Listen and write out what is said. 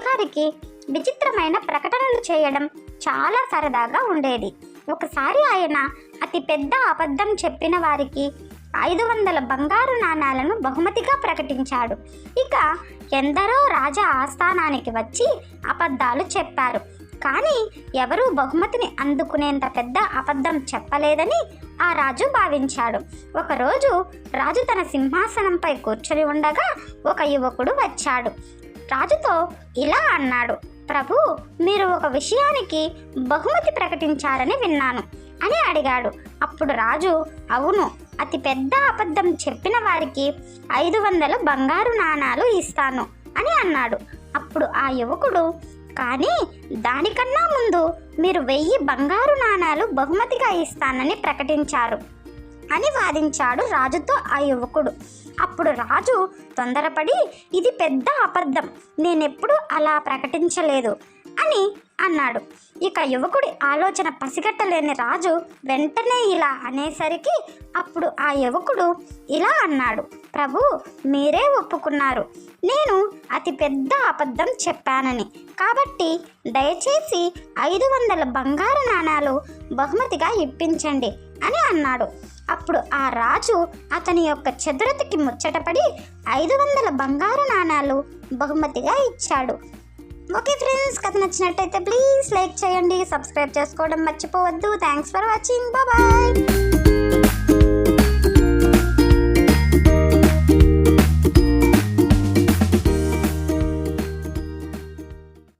రాజుగారికి విచిత్రమైన ప్రకటనలు చేయడం చాలా సరదాగా ఉండేది. ఒకసారి ఆయన అతి పెద్ద అబద్ధం చెప్పిన వారికి 500 బంగారు నాణాలను బహుమతిగా ప్రకటించాడు. ఇక ఎందరో రాజా ఆస్థానానికి వచ్చి అబద్ధాలు చెప్పారు. కానీ ఎవరూ బహుమతిని అందుకునేంత పెద్ద అబద్ధం చెప్పలేదని ఆ రాజు భావించాడు. ఒకరోజు రాజు తన సింహాసనంపై కూర్చొని ఉండగా ఒక యువకుడు వచ్చాడు. రాజుతో ఇలా అన్నాడు, ప్రభు, మీరు ఒక విషయానికి బహుమతి ప్రకటించారని విన్నాను అని అడిగాడు. అప్పుడు రాజు, అవును, అతి పెద్ద అబద్ధం చెప్పిన వారికి 500 బంగారు నాణాలు ఇస్తాను అని అన్నాడు. అప్పుడు ఆ యువకుడు, కానీ దానికన్నా ముందు మీరు 1000 బంగారు నాణాలు బహుమతిగా ఇస్తానని ప్రకటించారు అని వాదించాడు రాజుతో ఆ యువకుడు. అప్పుడు రాజు తొందరపడి, ఇది పెద్ద అబద్ధం, నేనెప్పుడు అలా ప్రకటించలేదు అని అన్నాడు. ఇక యువకుడి ఆలోచన పసిగట్టలేని రాజు వెంటనే ఇలా అనేసరికి అప్పుడు ఆ యువకుడు ఇలా అన్నాడు, ప్రభు, మీరే ఒప్పుకున్నారు నేను అతి పెద్ద అబద్ధం చెప్పానని, కాబట్టి దయచేసి 500 బంగారు నాణాలు బహుమతిగా ఇప్పించండి అని అన్నాడు. అప్పుడు ఆ రాజు అతని యొక్క చతురతకి ముచ్చటపడి 500 బంగారు నాణాలు బహుమతిగా ఇచ్చాడు. ఓకే ఫ్రెండ్స్, కథ నచ్చినట్టయితే ప్లీజ్ లైక్ చేయండి, సబ్స్క్రైబ్ చేసుకోవడం మర్చిపోవద్దు. Thanks for watching, bye.